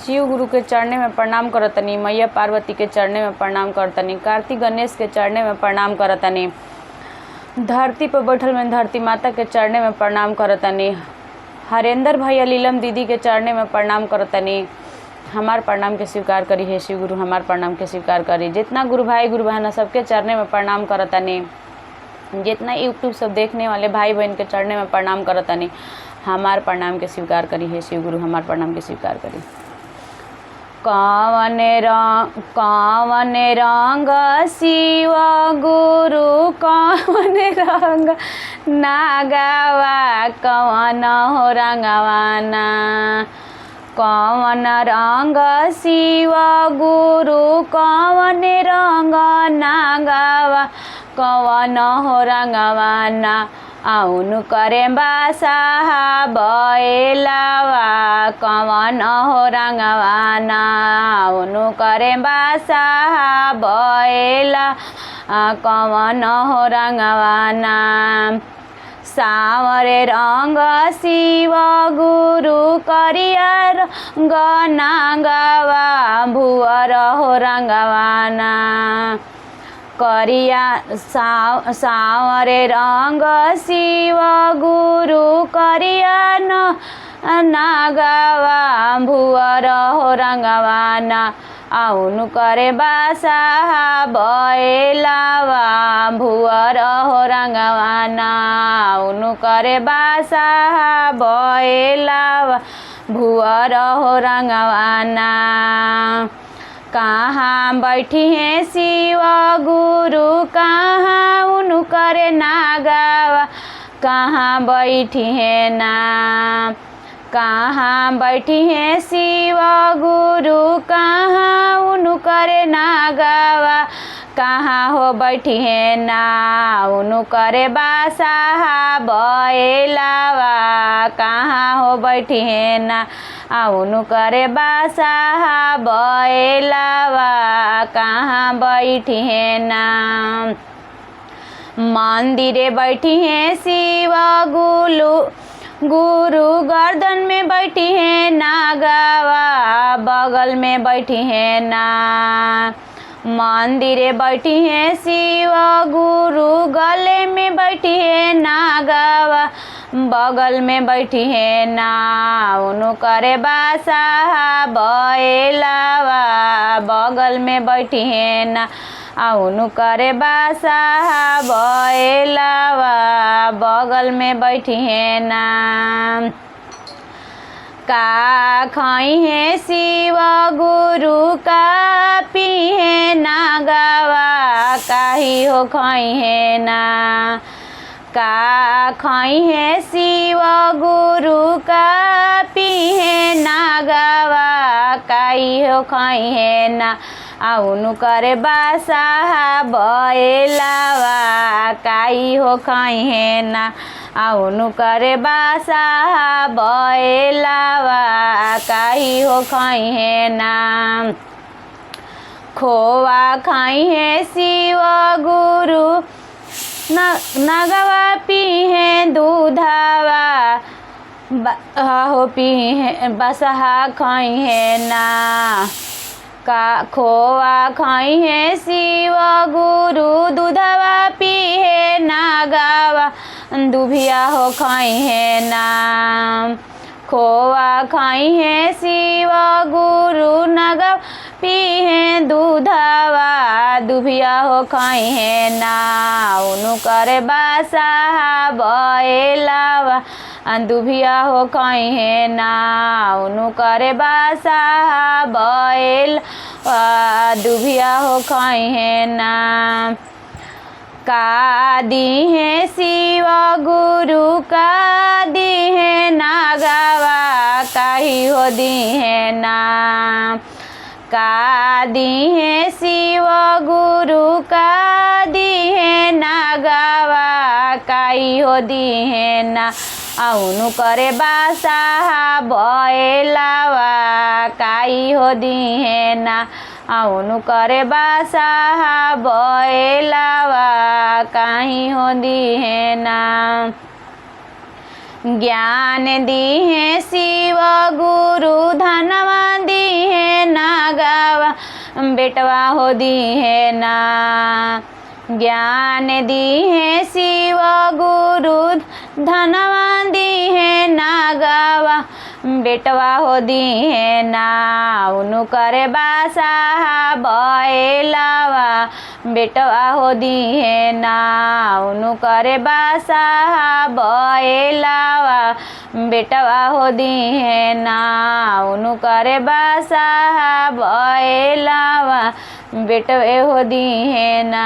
शिव गुरु के चरणे में प्रणाम करतनी, मैया पार्वती के चरणे में प्रणाम करतनी, कार्तिक गणेश के चरणे में प्रणाम करतनी, धरती पर बैठल में धरती माता के चरणे में प्रणाम करतनी, हरेंद्र भैया लीलम दीदी के चरणे में प्रणाम करतनी। हमार प्रणाम के स्वीकार करी हे शिव गुरु, हमार प्रणाम के स्वीकार करी। जितना गुरु भाई गुरु बहन सबके चरणे में प्रणाम करतनी, जितना यूट्यूब सब देखने वाले भाई बहन के चरणे में प्रणाम करतनी। हमार प्रणाम के स्वीकार करी हे शिव गुरु, हमार प्रणाम के स्वीकार करी। कवन रंग शिव गुरु कवन रंग नागवा, कवन हो रंगवाना। कवन रंग शिव गुरु कवन रंग नागवा, कवन हो रंगवाना। आउनु करे बासाहा बैलावा, कवन हो रंगवाना। आउनु करे बासाहा बैला, कवन हो रंगवाना। सावरे रंग शिव गुरु करिया रंग नागवा, भुवर हो रंगवाना। करिया सावरे रंग शिव गुरु करिया नागवा, भुवर हो रंगवाना। आउनु करे बासाहा बैलावा, भुवर हो रंगवाना। आउनु करे बासाहा बैलावा, भुवर हो रंगवाना। कहाँ बैठी है शिव गुरु, कहाँ उनु करे नागवा, कहाँ बैठी है ना। कहाँ बैठी है शिव गुरु, कहाँ उनु करे नागवा, कहाँ हो बैठी है ना। उनु करे बासाहा बैलावा, कहाँ हो बैठी है ना। आउनु करे बासाहा बैलावा, कहाँ बैठी है ना। मंदिरे बैठी है शिव गुरु गर्दन में बैठी है नागवा, बगल में बैठी है ना। मंदिरे बैठी है शिव गुरु गले में बैठी है नागवा, बगल में बैठी है ना। उनु करे बासाहा बैलावा, बगल में बैठी है ना। आउनु करे बासाहा बैलावा, बगल में बैठी है ना। का खाई है शिव गुरु, का पी है नागवा, काही हो खाई है ना। का खाई है शिव गुरु, का पी है नागवा, काई हो खाई है ना। आउनु करे बासाहा बैलावा, काई हो खाई है ना। आउनु करे बासाहा बैलावा, काई हो खाई है ना। खोवा खाई है शिव गुरु, नागवा पी है दूधावा, हो पी है बसहा खाई है ना। का खोवा खाई है शिव गुरु, दूधवा पी है नागवा, दुभिया हो खाई है ना। खोवा खाई है शिव गुरु, नागवा पी है दूधवा, दुभिया हो खाई है ना। उनु करे बासाहा बैलावा, दुभिया हो खाई है ना। उनु करे बासाहा बैलावा, दुभिया हो खाई है ना। का दी है शिव गुरु, का दी है नागवा, काही हो दी है ना। का दी है शिव गुरु, का दी है नागवा, काई हो दी है ना। आउनु करे बासाहा बैलावा, काई हो दी है ना। आउनु करे बासाहा बैलावा, काई हो दी है ना। ज्ञान दी है शिव गुरु, धनवा दी बेटवा हो दी है ना। ज्ञान दी है शिव गुरु धनवा दी है नागवा बेटवा हो दी है ना। उनु करे बासा बैलावा बेटवा हो दी है ना। उनु करे बासा बैलावा बेटवा हो दी है ना। उनु करे बासा बैलावा बेटवे हो दी है ना।